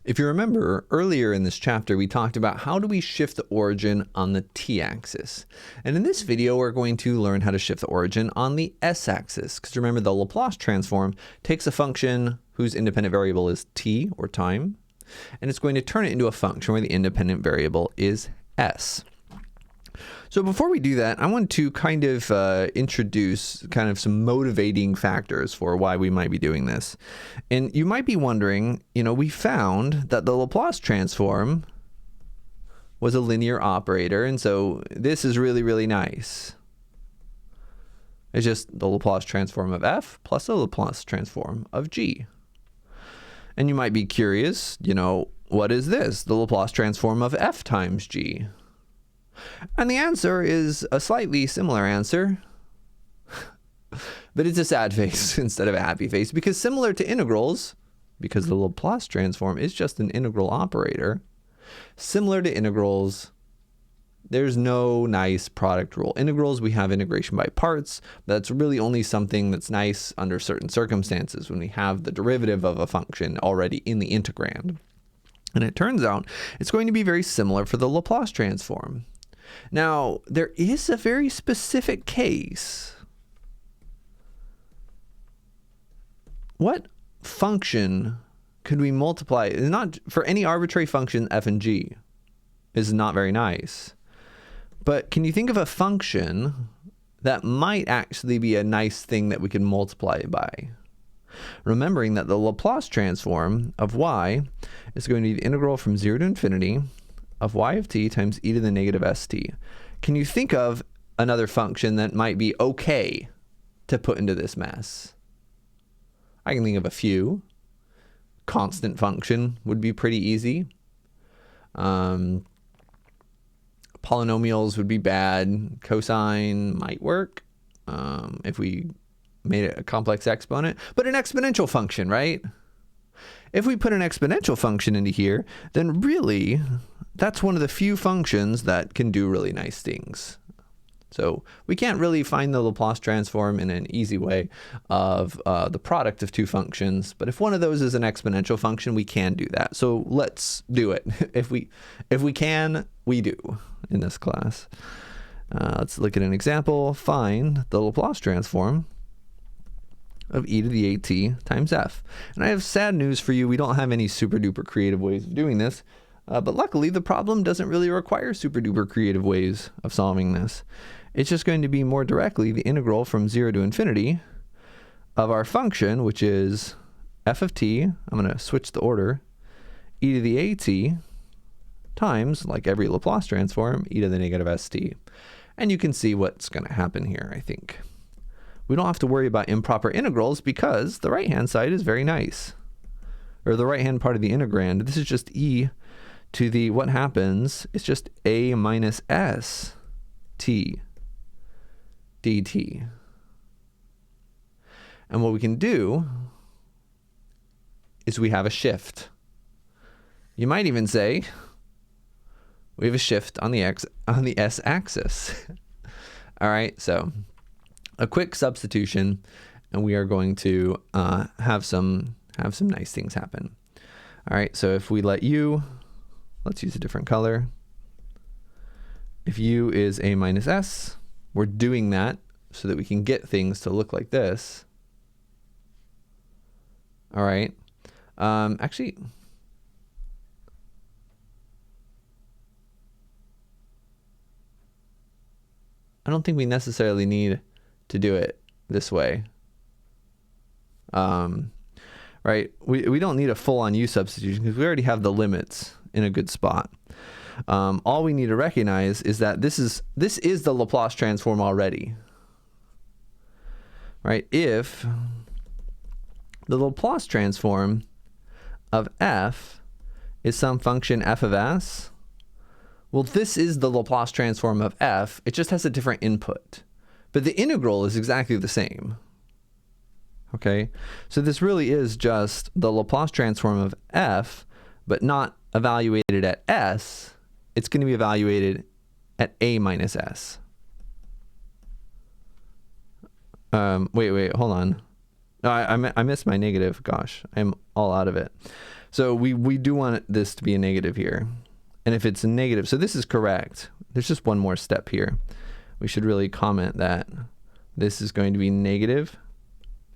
If you remember, earlier in this chapter, we talked about how do we shift the origin on the t-axis. And in this video, we're going to learn how to shift the origin on the s-axis. Because remember, the Laplace transform takes a function whose independent variable is t, or time, and it's going to turn it into a function where the independent variable is s. So before we do that, I want to kind of introduce kind of some motivating factors for why we might be doing this. And you might be wondering, we found that the Laplace transform was a linear operator, and so this is really, really nice. It's just the Laplace transform of f plus the Laplace transform of g. And you might be curious, what is this? The Laplace transform of f times g. And the answer is a slightly similar answer, but it's a sad face instead of a happy face, because similar to integrals, because the Laplace transform is just an integral operator, similar to integrals, there's no nice product rule. Integrals, we have integration by parts. That's really only something that's nice under certain circumstances when we have the derivative of a function already in the integrand. And it turns out it's going to be very similar for the Laplace transform. Now, there is a very specific case. What function could we multiply? It's not for any arbitrary function f and g is not very nice. But can you think of a function that might actually be a nice thing that we can multiply it by? Remembering that the Laplace transform of y is going to be the integral from 0 to infinity of y of t times e to the negative st. Can you think of another function that might be okay to put into this mess? I can think of a few. Constant function would be pretty easy. Polynomials would be bad. Cosine might work if we made it a complex exponent. But an exponential function, right? If we put an exponential function into here, then really, that's one of the few functions that can do really nice things. So we can't really find the Laplace transform in an easy way of the product of two functions. But if one of those is an exponential function, we can do that. So let's do it. If we can, we do in this class. Let's look at an example. Find the Laplace transform of e to the at times f. And I have sad news for you. We don't have any super duper creative ways of doing this. But luckily, the problem doesn't really require super duper creative ways of solving this. It's just going to be more directly the integral from 0 to infinity of our function, which is f of t. I'm going to switch the order. E to the at times, like every Laplace transform, e to the negative st. And you can see what's going to happen here, I think. We don't have to worry about improper integrals because the right-hand side is very nice. Or the right-hand part of the integrand. This is just e to the, what happens, it's just a minus s t dt. And what we can do is we have a shift. You might even say we have a shift on the s-axis. All right, so a quick substitution, and we are going to have some nice things happen. All right, so if we let u, let's use a different color. If u is a minus s, we're doing that so that we can get things to look like this. All right. Actually, I don't think we necessarily need to do it this way. Right? We don't need a full-on u substitution because we already have the limits in a good spot. All we need to recognize is that this is the Laplace transform already. Right? If the Laplace transform of f is some function f of s, well, this is the Laplace transform of f. It just has a different input. But the integral is exactly the same. Okay? So this really is just the Laplace transform of f, but not evaluated at s. It's going to be evaluated at a minus s. Wait, hold on. No, I missed my negative. Gosh, I'm all out of it. So we do want this to be a negative here. And if it's a negative, so this is correct. There's just one more step here. We should really comment that this is going to be negative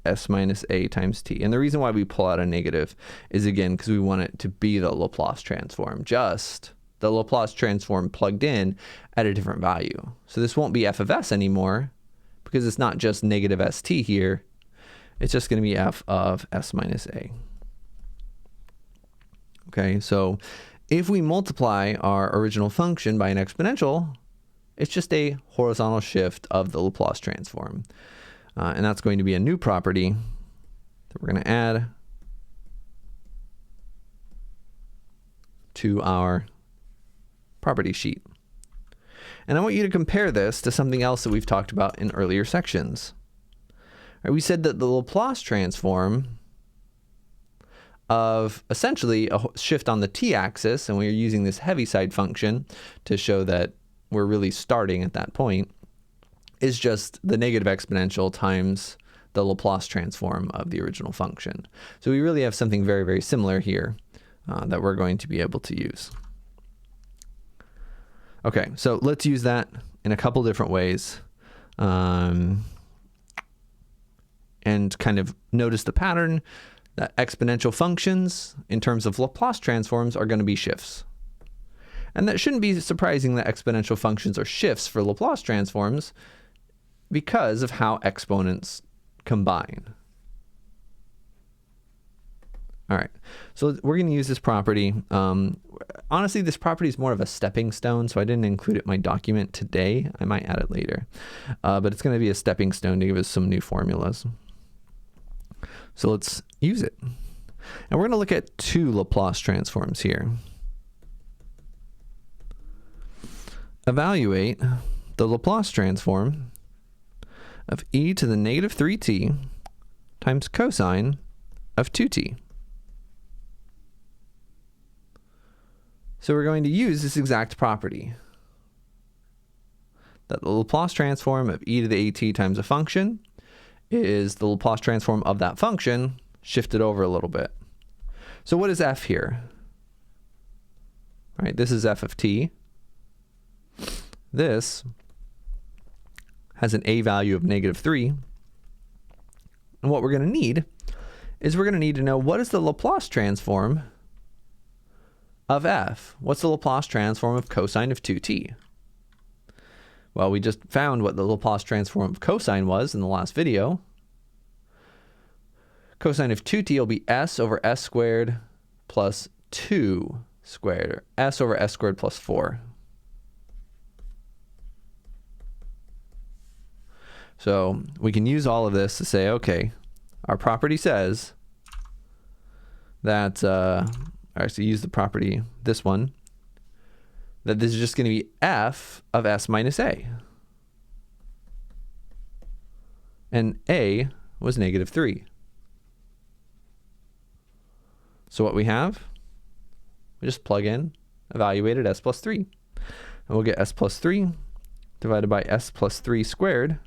s minus a times t. And the reason why we pull out a negative is, again, because we want it to be the Laplace transform, just the Laplace transform plugged in at a different value. So this won't be f of s anymore, because it's not just negative st here. It's just going to be f of s minus a. Okay, so if we multiply our original function by an exponential, it's just a horizontal shift of the Laplace transform. And that's going to be a new property that we're going to add to our property sheet. And I want you to compare this to something else that we've talked about in earlier sections. Right, we said that the Laplace transform of essentially a shift on the t-axis, and we're using this heaviside function to show that we're really starting at that point, is just the negative exponential times the Laplace transform of the original function. So we really have something very, very similar here that we're going to be able to use. Okay, so let's use that in a couple different ways and kind of notice the pattern that exponential functions in terms of Laplace transforms are going to be shifts. And that shouldn't be surprising that exponential functions are shifts for Laplace transforms because of how exponents combine. All right, so we're going to use this property. Honestly, this property is more of a stepping stone, so I didn't include it in my document today. I might add it later. But it's going to be a stepping stone to give us some new formulas. So let's use it. And we're going to look at two Laplace transforms here. Evaluate the Laplace transform of e to the negative 3t times cosine of 2t. So we're going to use this exact property, that the Laplace transform of e to the at times a function is the Laplace transform of that function shifted over a little bit. So what is f here? All right, this is f of t. This has an a value of negative 3. And what we're going to need is we're going to need to know, what is the Laplace transform of f? What's the Laplace transform of cosine of 2t? Well, we just found what the Laplace transform of cosine was in the last video. Cosine of 2t will be s over s squared plus 2 squared, or s over s squared plus 4. So we can use all of this to say, okay, our property says that, I actually use the property, this one, that this is just going to be f of s minus a. And a was negative 3. So what we have, we just plug in, evaluated s plus 3. And we'll get s plus 3 divided by s plus 3 squared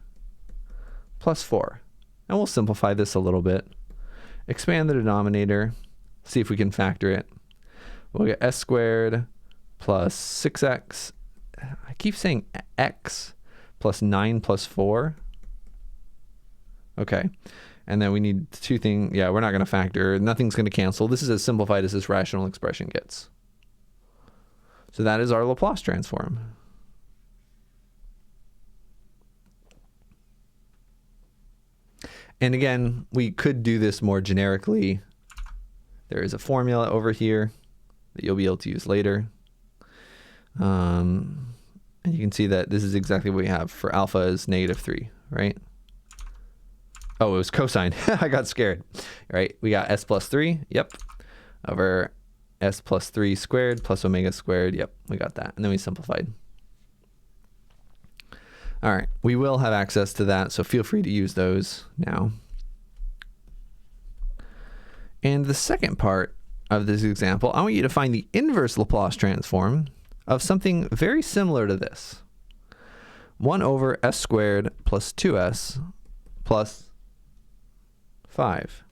plus 4. And we'll simplify this a little bit. Expand the denominator, see if we can factor it. We'll get s squared plus 6x. I keep saying x plus 9 plus 4. Okay. And then we need two things. Yeah, we're not going to factor. Nothing's going to cancel. This is as simplified as this rational expression gets. So that is our Laplace transform. And again, we could do this more generically. There is a formula over here that you'll be able to use later. And you can see that this is exactly what we have for alpha is negative 3, right? Oh, it was cosine. I got scared. Right? We got s plus 3. Yep. Over s plus 3 squared plus omega squared. Yep. We got that. And then we simplified. All right. We will have access to that, so feel free to use those now. And the second part of this example, I want you to find the inverse Laplace transform of something very similar to this. 1 over s squared plus 2s plus 5.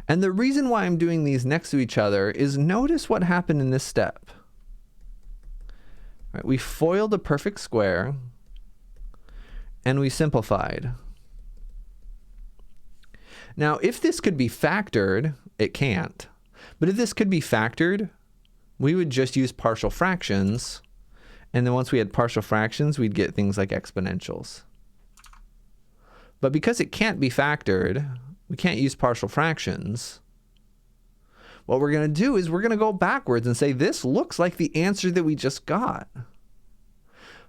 And the reason why I'm doing these next to each other is notice what happened in this step. Right, we foiled a perfect square and we simplified. Now, if this could be factored, it can't. But if this could be factored, we would just use partial fractions. And then once we had partial fractions, we'd get things like exponentials. But because it can't be factored, we can't use partial fractions. What we're going to do is we're going to go backwards and say, this looks like the answer that we just got.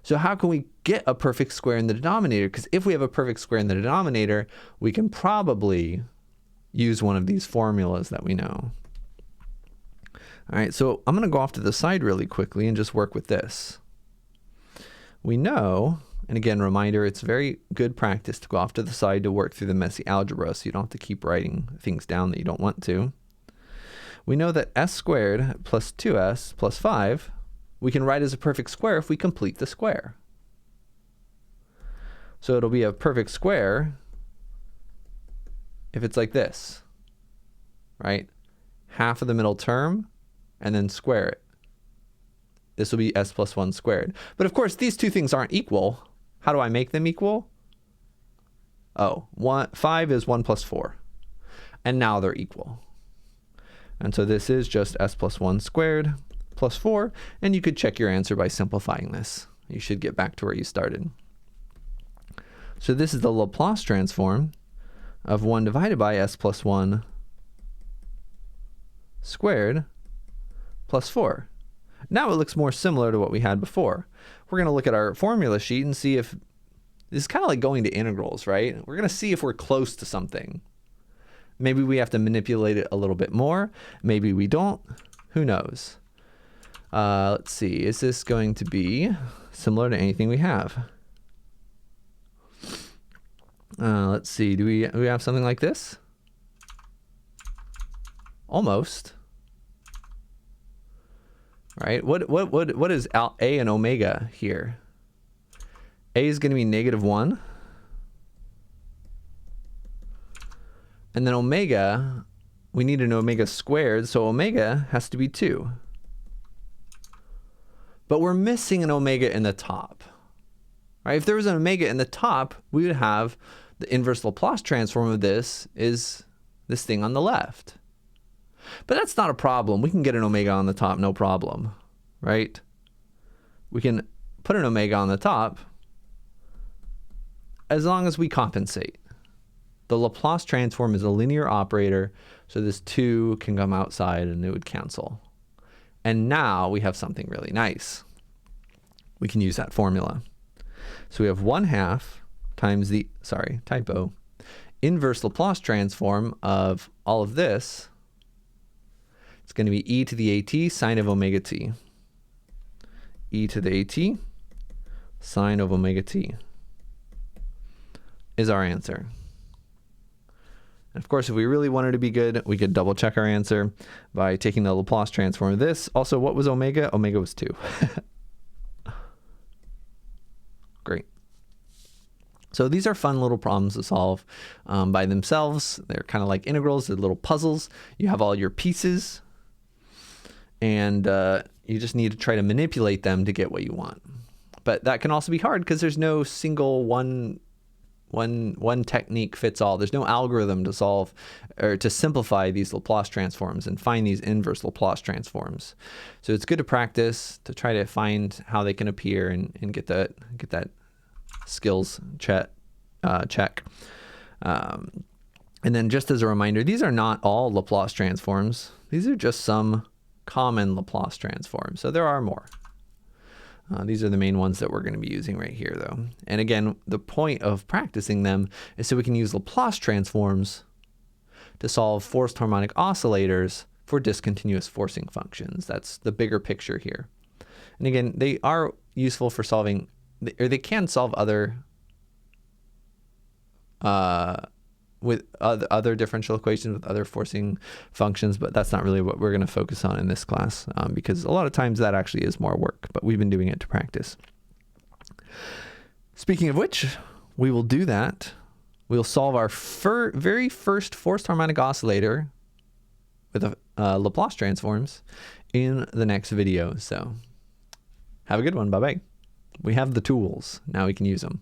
So how can we get a perfect square in the denominator? Because if we have a perfect square in the denominator, we can probably use one of these formulas that we know. All right, so I'm going to go off to the side really quickly and just work with this. We know, and again, reminder, it's very good practice to go off to the side to work through the messy algebra so you don't have to keep writing things down that you don't want to. We know that s squared plus 2s plus 5, we can write as a perfect square if we complete the square. So it'll be a perfect square if it's like this, right? Half of the middle term and then square it. This will be s plus 1 squared. But of course, these two things aren't equal. How do I make them equal? Oh, 5 is 1 plus 4. And now they're equal. And so this is just s plus 1 squared plus 4. And you could check your answer by simplifying this. You should get back to where you started. So this is the Laplace transform of 1 divided by s plus 1 squared plus 4. Now it looks more similar to what we had before. We're going to look at our formula sheet and see if this is kind of like going to integrals, right? We're going to see if we're close to something. Maybe we have to manipulate it a little bit more. Maybe we don't. Who knows? Let's see. Is this going to be similar to anything we have? Let's see. Do we have something like this? Almost. Right? What is a and omega here? A is going to be -1. And then omega, we need an omega squared, so omega has to be 2. But we're missing an omega in the top. Right? If there was an omega in the top, we would have the inverse Laplace transform of this is this thing on the left. But that's not a problem. We can get an omega on the top, no problem, right? We can put an omega on the top as long as we compensate. The Laplace transform is a linear operator, so this 2 can come outside and it would cancel. And now we have something really nice. We can use that formula. So we have 1/2 times the, typo, inverse Laplace transform of all of this. It's going to be e to the at sine of omega t. E to the at sine of omega t is our answer. And of course, if we really wanted to be good, we could double check our answer by taking the Laplace transform of this. Also, what was omega? Omega was 2. Great. So these are fun little problems to solve by themselves. They're kind of like integrals, they're little puzzles. You have all your pieces. And you just need to try to manipulate them to get what you want. But that can also be hard because there's no single one technique fits all. There's no algorithm to solve or to simplify these Laplace transforms and find these inverse Laplace transforms. So it's good to practice to try to find how they can appear and get that skills check. And then just as a reminder, these are not all Laplace transforms. These are just some common Laplace transforms. So there are more. These are the main ones that we're going to be using right here, though. And again, the point of practicing them is so we can use Laplace transforms to solve forced harmonic oscillators for discontinuous forcing functions. That's the bigger picture here. And again, they are useful for solving, or they can solve other with other differential equations with other forcing functions, but that's not really what we're going to focus on in this class because a lot of times that actually is more work, but we've been doing it to practice. Speaking of which, we will do that we'll solve our very first forced harmonic oscillator with Laplace transforms in the next video. So have a good one. Bye-bye. We have the tools. Now we can use them.